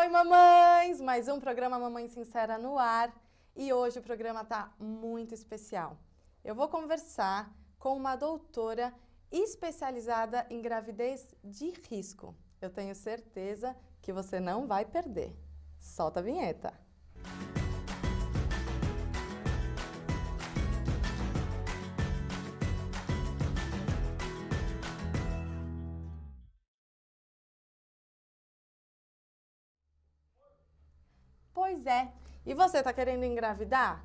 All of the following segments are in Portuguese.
Oi, mamães! Mais um programa Mamãe Sincera no ar. E hoje o programa está muito especial. Eu vou conversar com uma doutora especializada em gravidez de risco. Eu tenho certeza que você não vai perder. Solta a vinheta. Pois é. E você está querendo engravidar?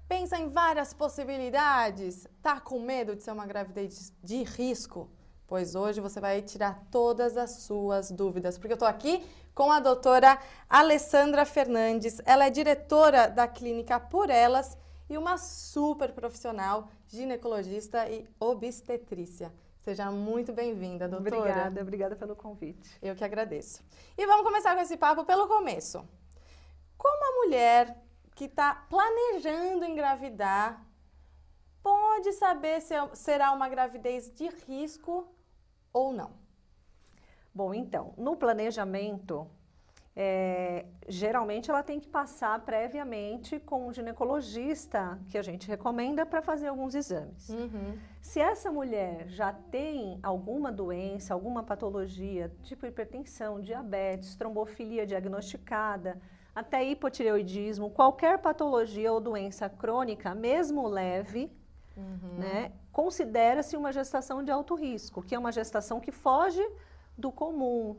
Pensa em várias possibilidades. Tá com medo de ser uma gravidez de risco? Pois hoje você vai tirar todas as suas dúvidas, porque eu estou aqui com a doutora Alessandra Fernandes. Ela é diretora da clínica Por Elas e uma super profissional ginecologista e obstetrícia. Seja muito bem-vinda, doutora. Obrigada pelo convite. Eu que agradeço. E vamos começar com esse papo pelo começo. Como a mulher que está planejando engravidar pode saber se será uma gravidez de risco ou não? Bom, então, no planejamento, geralmente ela tem que passar previamente com um ginecologista, que a gente recomenda, para fazer alguns exames. Se essa mulher já tem alguma doença, alguma patologia, tipo hipertensão, diabetes, trombofilia diagnosticada, até hipotireoidismo, qualquer patologia ou doença crônica, mesmo leve, né, considera-se uma gestação de alto risco, que é uma gestação que foge do comum,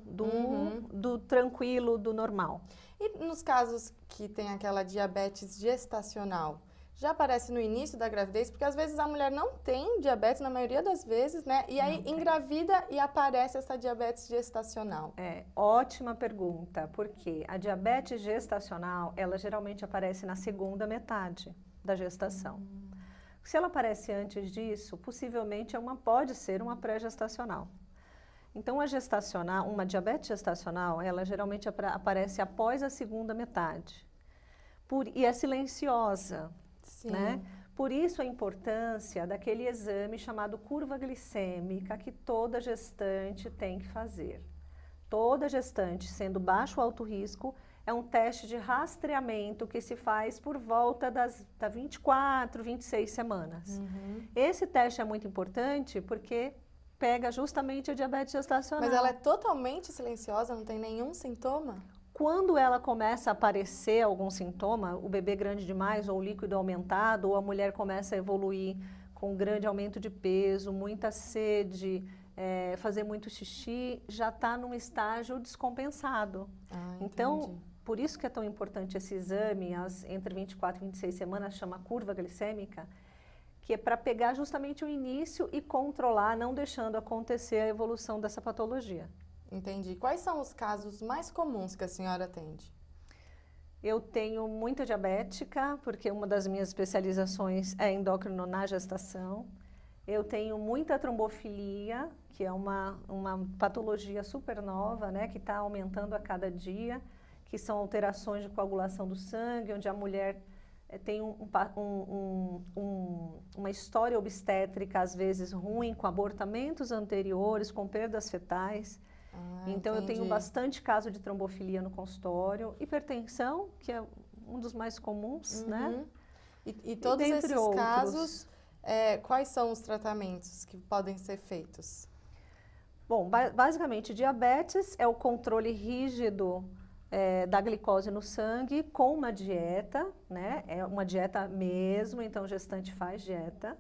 do tranquilo, do normal. E nos casos que tem aquela diabetes gestacional, já aparece no início da gravidez? Porque às vezes a mulher não tem diabetes, na maioria das vezes, né? E aí engravida e aparece essa diabetes gestacional. Ótima pergunta, porque a diabetes gestacional, ela geralmente aparece na segunda metade da gestação. Se ela aparece antes disso, possivelmente pode ser uma pré-gestacional. Então, uma diabetes gestacional, ela geralmente aparece após a segunda metade. E é silenciosa. Sim. Né? Por isso a importância daquele exame chamado curva glicêmica que toda gestante tem que fazer. Toda gestante, sendo baixo ou alto risco, é um teste de rastreamento que se faz por volta das 24, 26 semanas. Esse teste é muito importante porque pega justamente a diabetes gestacional. Mas ela é totalmente silenciosa, não tem nenhum sintoma? Quando ela começa a aparecer algum sintoma, o bebê grande demais, ou o líquido aumentado, ou a mulher começa a evoluir com grande aumento de peso, muita sede, fazer muito xixi, já está num estágio descompensado. Então, por isso que é tão importante esse exame, entre 24 e 26 semanas, chama curva glicêmica, que é para pegar justamente o início e controlar, não deixando acontecer a evolução dessa patologia. Entendi. Quais são os casos mais comuns que a senhora atende? Eu tenho muita diabética, porque uma das minhas especializações é endócrino na gestação. Eu tenho muita trombofilia, que é uma patologia super nova, né, que está aumentando a cada dia, que são alterações de coagulação do sangue, onde a mulher tem uma história obstétrica, às vezes ruim, com abortamentos anteriores, com perdas fetais. Então, eu tenho bastante caso de trombofilia no consultório, hipertensão, que é um dos mais comuns, né? E todos esses casos, quais são os tratamentos que podem ser feitos? Bom, basicamente, diabetes é o controle rígido da glicose no sangue com uma dieta, né? É uma dieta mesmo, então o gestante faz dieta.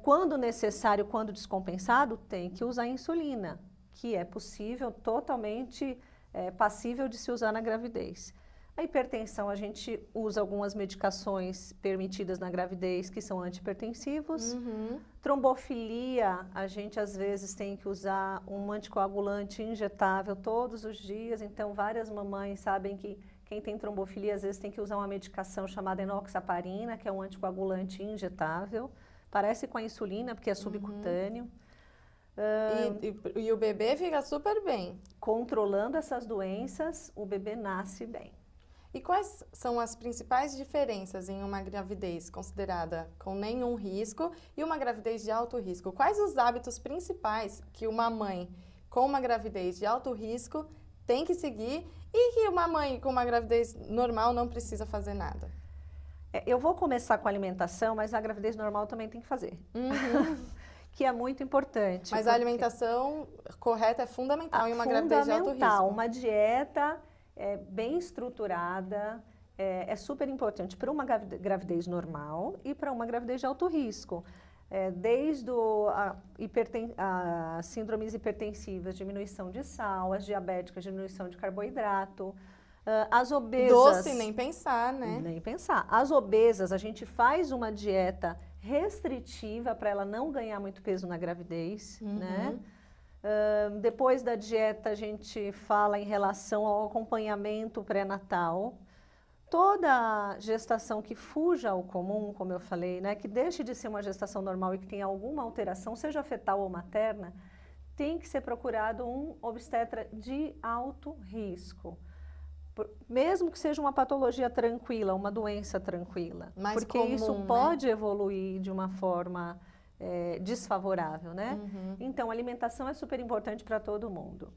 Quando necessário, quando descompensado, tem que usar insulina, que é possível, totalmente passível de se usar na gravidez. A hipertensão, a gente usa algumas medicações permitidas na gravidez, que são antihipertensivos. Trombofilia, a gente às vezes tem que usar um anticoagulante injetável todos os dias, então várias mamães sabem que quem tem trombofilia às vezes tem que usar uma medicação chamada enoxaparina, que é um anticoagulante injetável. Parece com a insulina, porque é subcutâneo. E o bebê fica super bem. Controlando essas doenças, o bebê nasce bem. E quais são as principais diferenças em uma gravidez considerada com nenhum risco e uma gravidez de alto risco? Quais os hábitos principais que uma mãe com uma gravidez de alto risco tem que seguir e que uma mãe com uma gravidez normal não precisa fazer nada? Eu vou começar com a alimentação, mas a gravidez normal também tem que fazer. Que é muito importante. Mas a alimentação correta é fundamental em uma gravidez de alto risco. Uma dieta bem estruturada é super importante para uma gravidez normal e para uma gravidez de alto risco. Desde as síndromes hipertensivas, diminuição de sal, as diabéticas, diminuição de carboidrato, as obesas... Doce, nem pensar, né? Nem pensar. As obesas, a gente faz uma dieta restritiva para ela não ganhar muito peso na gravidez, né? Depois da dieta, a gente fala em relação ao acompanhamento pré-natal. Toda gestação que fuja ao comum, como eu falei, né, que deixe de ser uma gestação normal e que tenha alguma alteração, seja fetal ou materna, tem que ser procurado um obstetra de alto risco. Mesmo que seja uma patologia tranquila, uma doença tranquila. Mais porque comum, isso né? pode evoluir de uma forma desfavorável, né? Então, a alimentação é super importante para todo mundo.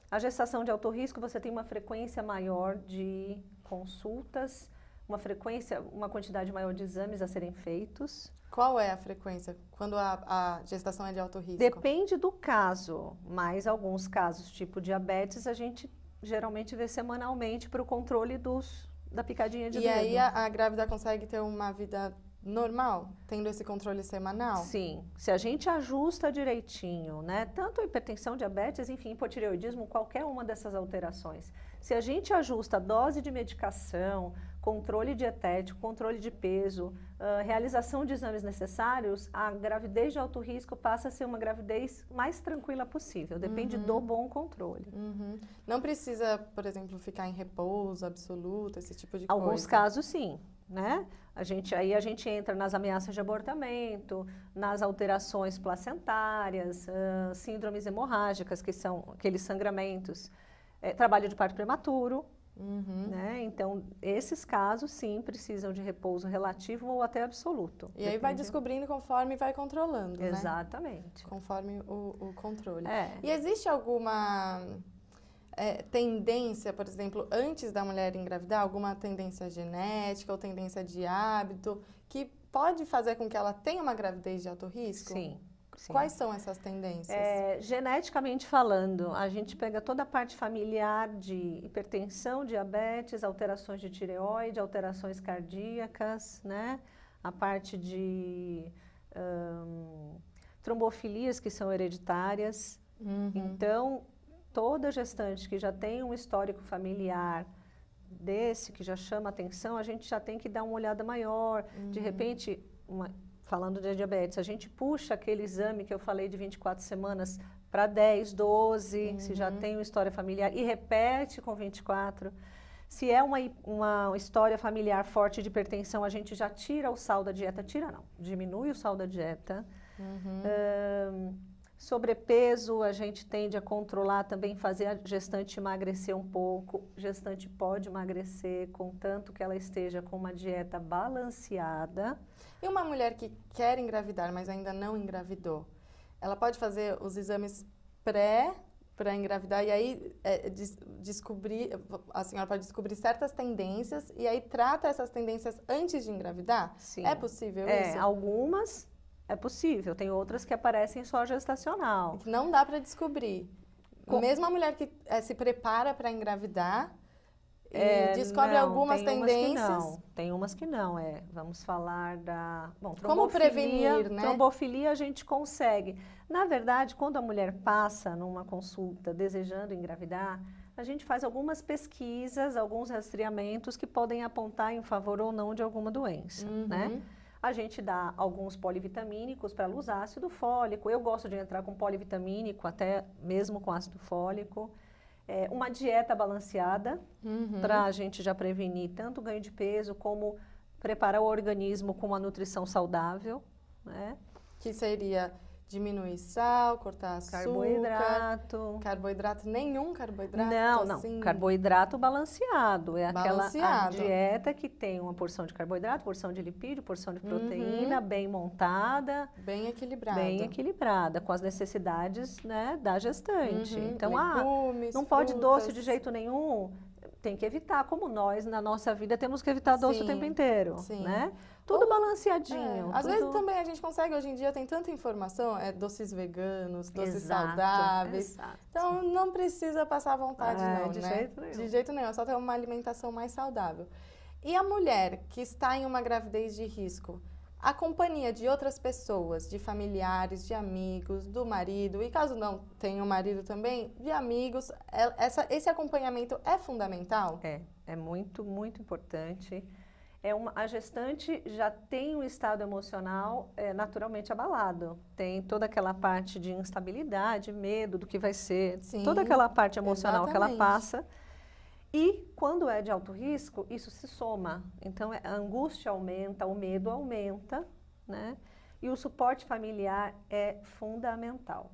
A gestação de alto risco, você tem uma frequência maior de consultas, uma quantidade maior de exames a serem feitos. Qual é a frequência quando a gestação é de alto risco? Depende do caso, mas alguns casos, tipo diabetes, a gente geralmente vê semanalmente para o controle da picadinha de dedo. E aí a grávida consegue ter uma vida normal, tendo esse controle semanal? Sim, se a gente ajusta direitinho, né? Tanto a hipertensão, diabetes, enfim, hipotireoidismo, qualquer uma dessas alterações. Se a gente ajusta a dose de medicação, controle dietético, controle de peso, realização de exames necessários, a gravidez de alto risco passa a ser uma gravidez mais tranquila possível. Depende do bom controle. Não precisa, por exemplo, ficar em repouso absoluto, esse tipo de coisa? Alguns casos, sim. Né? Aí a gente entra nas ameaças de abortamento, nas alterações placentárias, síndromes hemorrágicas, que são aqueles sangramentos, trabalho de parto prematuro. Né? Então, esses casos, sim, precisam de repouso relativo ou até absoluto. E aí vai descobrindo conforme vai controlando, né? Exatamente. Conforme o controle. É. E existe alguma tendência, por exemplo, antes da mulher engravidar, alguma tendência genética ou tendência de hábito que pode fazer com que ela tenha uma gravidez de alto risco? Sim. Sim. Quais são essas tendências? Geneticamente falando, a gente pega toda a parte familiar de hipertensão, diabetes, alterações de tireoide, alterações cardíacas, né? A parte de trombofilias que são hereditárias. Então, toda gestante que já tem um histórico familiar desse, que já chama atenção, a gente já tem que dar uma olhada maior. De repente, falando de diabetes, a gente puxa aquele exame que eu falei de 24 semanas para 10, 12, se já tem uma história familiar, e repete com 24. Se é uma história familiar forte de hipertensão, a gente já tira o sal da dieta. Tira não, diminui o sal da dieta. Sobrepeso, a gente tende a controlar também, fazer a gestante emagrecer um pouco. Gestante pode emagrecer, contanto que ela esteja com uma dieta balanceada. E uma mulher que quer engravidar, mas ainda não engravidou, ela pode fazer os exames para engravidar e aí a senhora pode descobrir certas tendências e aí trata essas tendências antes de engravidar? Sim. É possível isso? Algumas é possível, tem outras que aparecem só gestacional. Não dá para descobrir. Mesmo a mulher que se prepara para engravidar e descobre algumas tendências. Tem umas que não. Vamos falar da... Bom, como prevenir, né? Trombofilia a gente consegue. Na verdade, quando a mulher passa numa consulta desejando engravidar, a gente faz algumas pesquisas, alguns rastreamentos que podem apontar em favor ou não de alguma doença, né? A gente dá alguns polivitamínicos para luz ácido fólico. Eu gosto de entrar com polivitamínico, até mesmo com ácido fólico. Uma dieta balanceada, para a gente já prevenir tanto o ganho de peso, como preparar o organismo com uma nutrição saudável, né? Que seria Diminuir sal, cortar açúcar. Carboidrato, nenhum carboidrato? Não, assim? Carboidrato balanceado. É aquela a Balanceado. dieta que tem uma porção de carboidrato, porção de lipídio, porção de proteína, bem montada. Bem equilibrada. Bem equilibrada, com as necessidades, né, da gestante. Então, legumes, não pode frutas. doce de jeito nenhum. Tem que evitar, como nós, na nossa vida, temos que evitar doce o tempo inteiro, né? Tudo balanceadinho. Às vezes também a gente consegue, hoje em dia tem tanta informação, doces veganos, doces Exato, saudáveis. exato. Então não precisa passar vontade não, de né? jeito nenhum. De jeito nenhum, é só ter uma alimentação mais saudável. E a mulher que está em uma gravidez de risco, a companhia de outras pessoas, de familiares, de amigos, do marido, e caso não tenha um marido também, de amigos, esse acompanhamento é fundamental? É muito, muito importante. A gestante já tem um estado emocional naturalmente abalado. Tem toda aquela parte de instabilidade, medo do que vai ser, Sim, toda aquela parte emocional que ela exatamente. passa. E quando é de alto risco, isso se soma. Então, a angústia aumenta, o medo aumenta, né? E o suporte familiar é fundamental.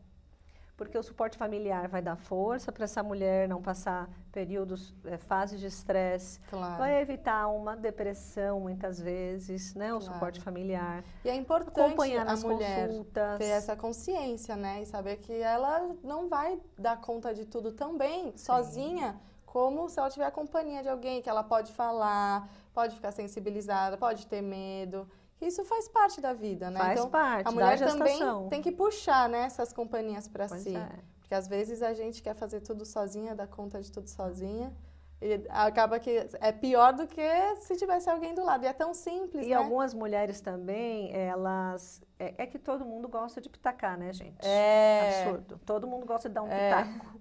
Porque o suporte familiar vai dar força para essa mulher não passar períodos, fases de estresse. Claro. Vai evitar uma depressão, muitas vezes, né? O suporte familiar. E é importante acompanhar a nas mulher consultas. ter essa consciência, né? E saber que ela não vai dar conta de tudo tão bem, sozinha, como se ela tiver a companhia de alguém que ela pode falar, pode ficar sensibilizada, pode ter medo. Isso faz parte da vida, né? Faz então, parte a mulher da também gestação. tem que puxar, né, essas companhias para si. É. Porque às vezes a gente quer fazer tudo sozinha, dar conta de tudo sozinha. E acaba que é pior do que se tivesse alguém do lado. E é tão simples, E né? algumas mulheres também, elas... É que todo mundo gosta de pitacar, né, gente? Absurdo. Todo mundo gosta de dar um pitaco.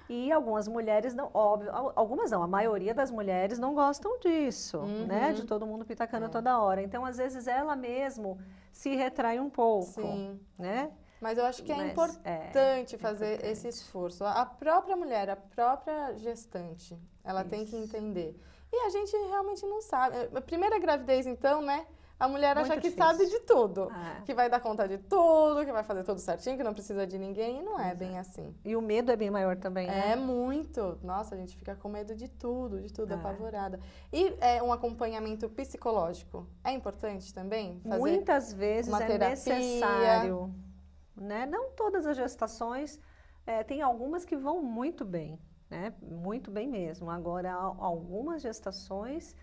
E algumas mulheres não, óbvio, algumas não, a maioria das mulheres não gostam disso, né? De todo mundo pitacando toda hora. Então, às vezes, ela mesmo se retrai um pouco, né? Mas eu acho que é importante fazer esse esforço. A própria mulher, a própria gestante, ela tem que entender. E a gente realmente não sabe. A primeira gravidez, então, né? A mulher acha que sabe de tudo, que vai dar conta de tudo, que vai fazer tudo certinho, que não precisa de ninguém, e não é bem assim. E o medo é bem maior também, né? É muito. Nossa, a gente fica com medo de tudo, apavorada. E um acompanhamento psicológico é importante também? Fazer muitas vezes uma terapia. Necessário, né? Não todas as gestações, tem algumas que vão muito bem, né? Muito bem mesmo. Agora, algumas gestações...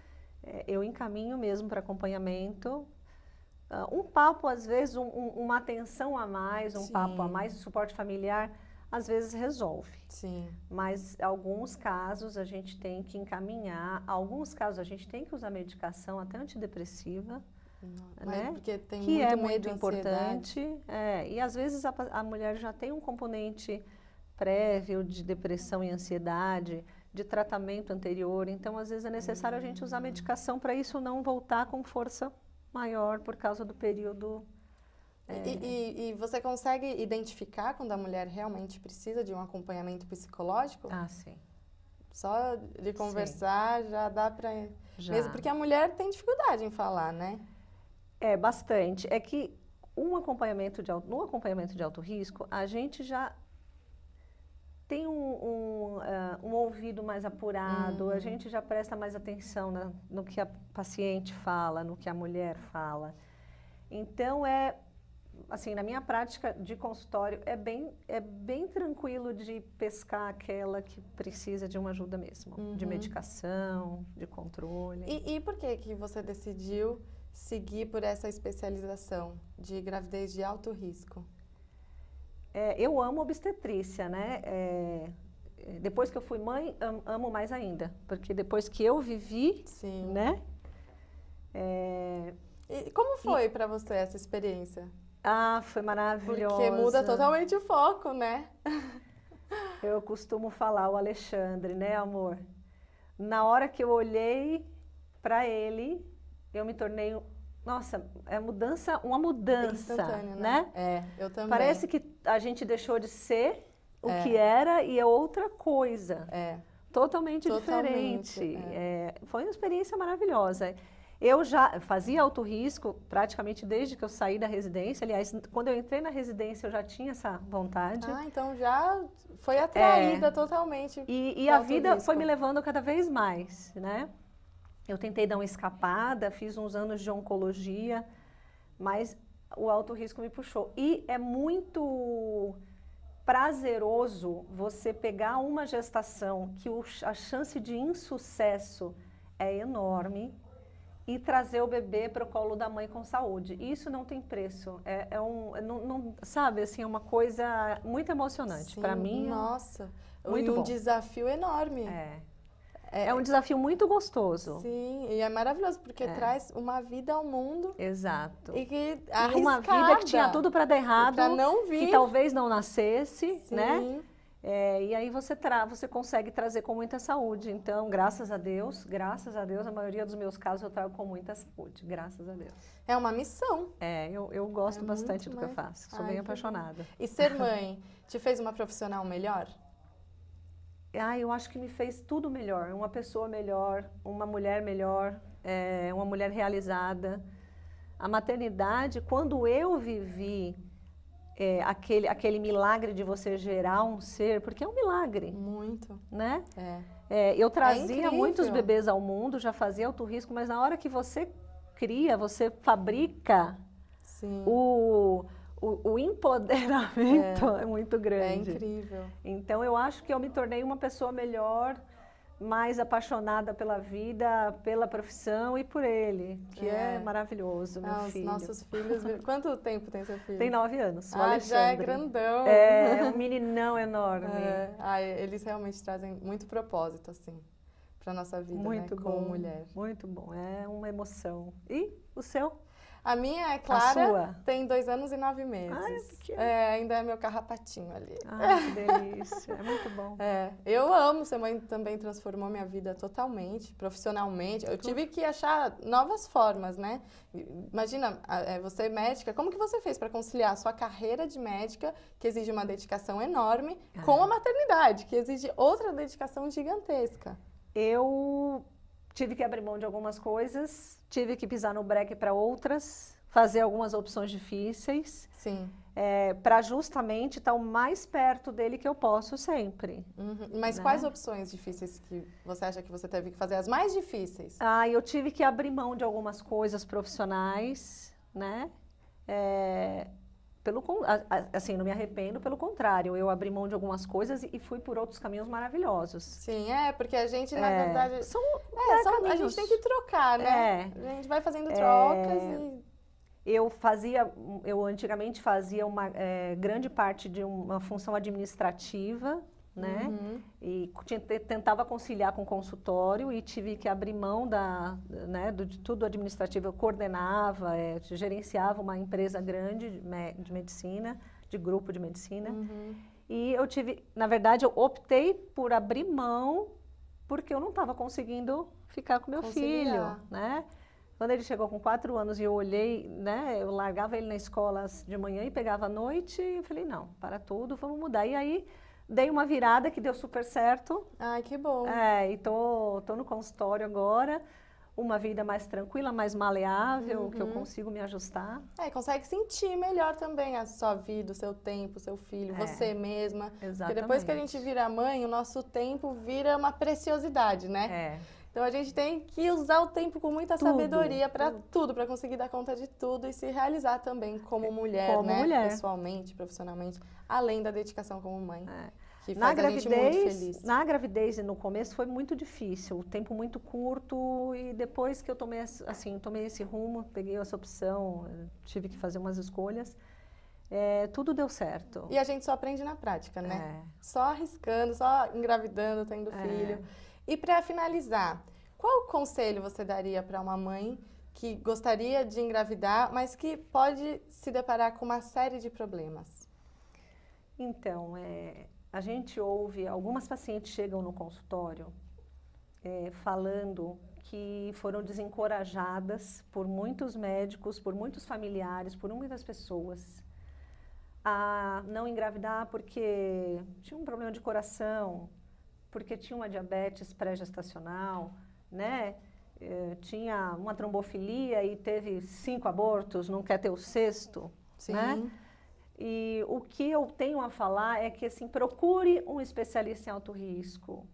eu encaminho mesmo para acompanhamento, um papo às vezes, uma atenção a mais, papo a mais, suporte familiar, às vezes resolve. Sim. Mas alguns casos a gente tem que encaminhar, alguns casos a gente tem que usar medicação até antidepressiva, né? Porque tem que muito é medo, muito importante. E às vezes a mulher já tem um componente prévio de depressão e ansiedade, de tratamento anterior, então às vezes é necessário a gente usar medicação para isso não voltar com força maior por causa do período. E você consegue identificar quando a mulher realmente precisa de um acompanhamento psicológico? Sim. Só de conversar já dá para... Mesmo porque a mulher tem dificuldade em falar, né? Bastante. É que no acompanhamento de alto risco, a gente já tem um ouvido mais apurado, a gente já presta mais atenção no que a paciente fala, no que a mulher fala. Então, assim, na minha prática de consultório, é bem tranquilo de pescar aquela que precisa de uma ajuda mesmo, de medicação, de controle. E por que você decidiu seguir por essa especialização de gravidez de alto risco? Eu amo obstetrícia, né? Depois que eu fui mãe, amo mais ainda, porque depois que eu vivi, né? E como foi para você essa experiência? Foi maravilhosa. Porque muda totalmente o foco, né? Eu costumo falar, o Alexandre, né, amor? Na hora que eu olhei para ele, eu me tornei... Nossa, uma mudança, né? Eu também. Parece que a gente deixou de ser o que era e é outra coisa. Totalmente diferente. Foi uma experiência maravilhosa. Eu já fazia alto risco praticamente desde que eu saí da residência. Aliás, quando eu entrei na residência, eu já tinha essa vontade. Ah, então já foi atraída totalmente. E pro a alto vida risco. foi me levando cada vez mais, né? Eu tentei dar uma escapada, fiz uns anos de oncologia, mas o alto risco me puxou. E é muito prazeroso você pegar uma gestação que a chance de insucesso é enorme e trazer o bebê para o colo da mãe com saúde. Isso não tem preço. Sabe, assim, é uma coisa muito emocionante. Para mim, nossa, muito um bom. desafio enorme. É um desafio muito gostoso. Sim, e é maravilhoso, porque traz uma vida ao mundo. Exato. E que E uma vida que tinha tudo para dar errado, para não vir. que talvez não nascesse, Sim. né? E aí você consegue trazer com muita saúde. Então, graças a Deus, a maioria dos meus casos eu trago com muita saúde, graças a Deus. É uma missão. Eu gosto bastante do que eu faço, sou bem apaixonada. E ser mãe te fez uma profissional melhor? Eu acho que me fez tudo melhor, uma pessoa melhor, uma mulher melhor, uma mulher realizada. A maternidade, quando eu vivi aquele milagre de você gerar um ser, porque é um milagre. Muito. Né? Eu trazia muitos incrível. bebês ao mundo, já fazia alto risco, mas na hora que você cria, você fabrica, Sim. o empoderamento é muito grande. É incrível. Então, eu acho que eu me tornei uma pessoa melhor, mais apaixonada pela vida, pela profissão e por ele, que é maravilhoso, meu filho. Os nossos filhos... Quanto tempo tem seu filho? Tem 9 anos, o já é Alexandre. grandão. É um meninão enorme. Eles realmente trazem muito propósito, assim, para nossa vida, muito né, bom, como mulher. Muito bom, é uma emoção. E o seu? A minha, Clara, tem 2 anos e 9 meses. Ai, pequeno. Ainda é meu carrapatinho ali. Ai, que delícia, é muito bom. Eu amo ser mãe, também transformou minha vida totalmente, profissionalmente. Eu tive que achar novas formas, né? Imagina, você é médica, como que você fez para conciliar a sua carreira de médica, que exige uma dedicação enorme, com a maternidade, que exige outra dedicação gigantesca? Eu tive que abrir mão de algumas coisas, tive que pisar no breque para outras, fazer algumas opções difíceis. Sim. Para justamente estar o mais perto dele que eu posso sempre. Mas né? Quais opções difíceis que você acha que você teve que fazer? As mais difíceis? Eu tive que abrir mão de algumas coisas profissionais, né? Assim, não me arrependo, pelo contrário, eu abri mão de algumas coisas e fui por outros caminhos maravilhosos. Sim, porque a gente, na verdade... caminhos. A gente tem que trocar, né? A gente vai fazendo trocas e... Eu antigamente fazia uma grande parte de uma função administrativa, né? E tentava conciliar com o consultório e tive que abrir mão de tudo administrativo. Eu coordenava, gerenciava uma empresa grande de medicina, de grupo de medicina. E na verdade, eu optei por abrir mão porque eu não estava conseguindo ficar com meu filho, né? Quando ele chegou com 4 anos e eu olhei, né, eu largava ele na escola de manhã e pegava à noite, e eu falei, não, para tudo, vamos mudar. E aí, dei uma virada que deu super certo. Ai, que bom. E tô no consultório agora, uma vida mais tranquila, mais maleável, que eu consigo me ajustar. Consegue sentir melhor também a sua vida, o seu tempo, o seu filho, você mesma. Exatamente. Porque depois que a gente vira mãe, o nosso tempo vira uma preciosidade, né? Então a gente tem que usar o tempo com muita sabedoria para tudo, para conseguir dar conta de tudo e se realizar também como mulher, né? Pessoalmente, profissionalmente, além da dedicação como mãe. Que faz a gente muito feliz. Na gravidez e no começo foi muito difícil, o tempo muito curto e depois que eu tomei esse rumo, peguei essa opção, tive que fazer umas escolhas, tudo deu certo. E a gente só aprende na prática, né? Só arriscando, só engravidando, tendo filho. E para finalizar, qual conselho você daria para uma mãe que gostaria de engravidar, mas que pode se deparar com uma série de problemas? Então, a gente ouve, algumas pacientes chegam no consultório falando que foram desencorajadas por muitos médicos, por muitos familiares, por muitas pessoas a não engravidar porque tinha um problema de coração, porque tinha uma diabetes pré-gestacional, né? tinha uma trombofilia e teve 5 abortos, não quer ter o 6º, Sim. né? E o que eu tenho a falar é que, assim, procure um especialista em alto risco,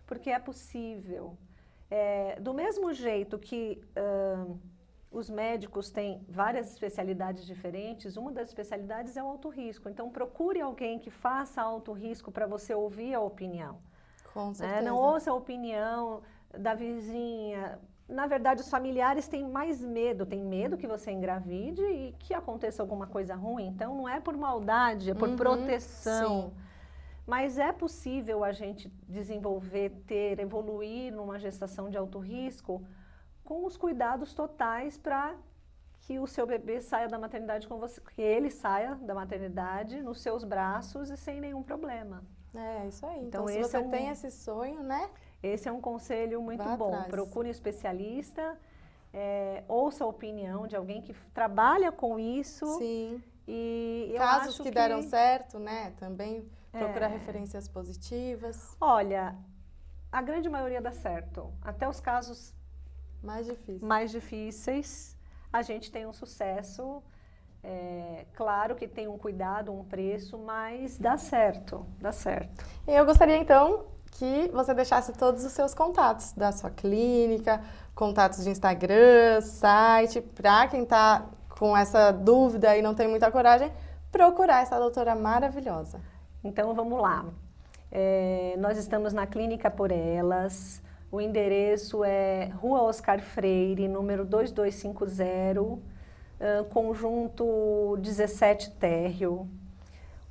porque é possível. Do mesmo jeito que os médicos têm várias especialidades diferentes, uma das especialidades é o alto risco. Então, procure alguém que faça alto risco para você ouvir a opinião. Com certeza. Não ouça a opinião da vizinha. Na verdade, os familiares têm mais medo. Tem medo que você engravide e que aconteça alguma coisa ruim. Então, não é por maldade, é por proteção. Sim. Mas é possível a gente desenvolver, evoluir numa gestação de alto risco com os cuidados totais para que o seu bebê saia da maternidade com você, que ele saia da maternidade nos seus braços e sem nenhum problema. É, isso aí. Então, se esse você tem esse sonho, né? Esse é um conselho muito bom. Atrás. Procure um especialista, ouça a opinião de alguém que trabalha com isso. Sim. E eu Casos acho que deram certo, né? Também procurar referências positivas. Olha, a grande maioria dá certo. Até os casos mais difíceis, a gente tem um sucesso. Claro que tem um cuidado, um preço, mas dá certo, dá certo. Eu gostaria, então, que você deixasse todos os seus contatos da sua clínica, contatos de Instagram, site, para quem está com essa dúvida e não tem muita coragem, procurar essa doutora maravilhosa. Então, vamos lá. Nós estamos na Clínica Por Elas. O endereço é Rua Oscar Freire, número 2250, conjunto 17 térreo.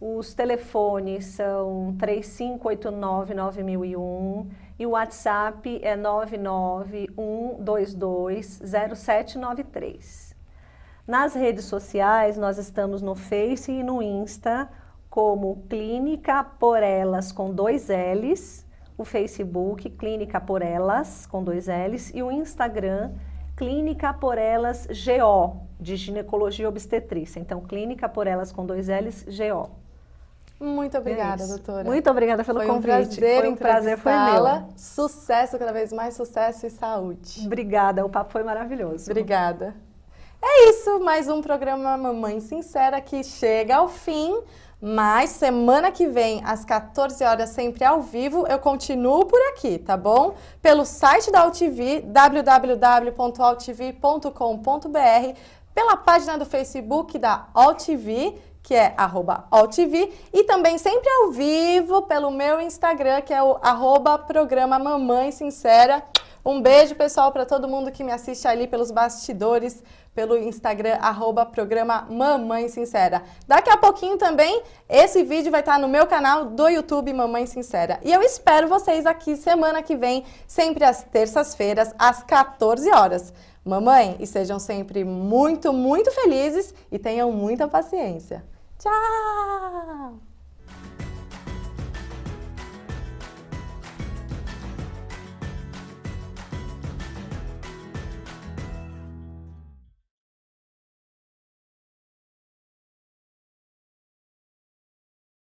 Os telefones são 3589-9001 e o WhatsApp é 991220793. Nas redes sociais, nós estamos no Face e no Insta como Clínica Por Elas com 2 L's, o Facebook Clínica Por Elas com 2 L's e o Instagram Clínica Por Elas GO, de ginecologia e obstetrícia. Então, Clínica Por Elas com 2 L's GO. Muito obrigada, doutora. Muito obrigada pelo convite. Foi um prazer, foi meu. Sucesso, cada vez mais sucesso e saúde. Obrigada, o papo foi maravilhoso. Obrigada. É isso, mais um programa Mamãe Sincera que chega ao fim. Mas semana que vem, às 14 horas, sempre ao vivo, eu continuo por aqui, tá bom? Pelo site da AltV, www.altv.com.br, pela página do Facebook da AltV, que é @AltV, e também sempre ao vivo pelo meu Instagram, que é o @programa Mamãe Sincera. Um beijo, pessoal, para todo mundo que me assiste ali pelos bastidores, pelo Instagram, @programa Mamãe Sincera. Daqui a pouquinho também, esse vídeo vai estar no meu canal do YouTube Mamãe Sincera. E eu espero vocês aqui semana que vem, sempre às terças-feiras, às 14 horas. Mamãe, e sejam sempre muito, muito felizes e tenham muita paciência. Tchau!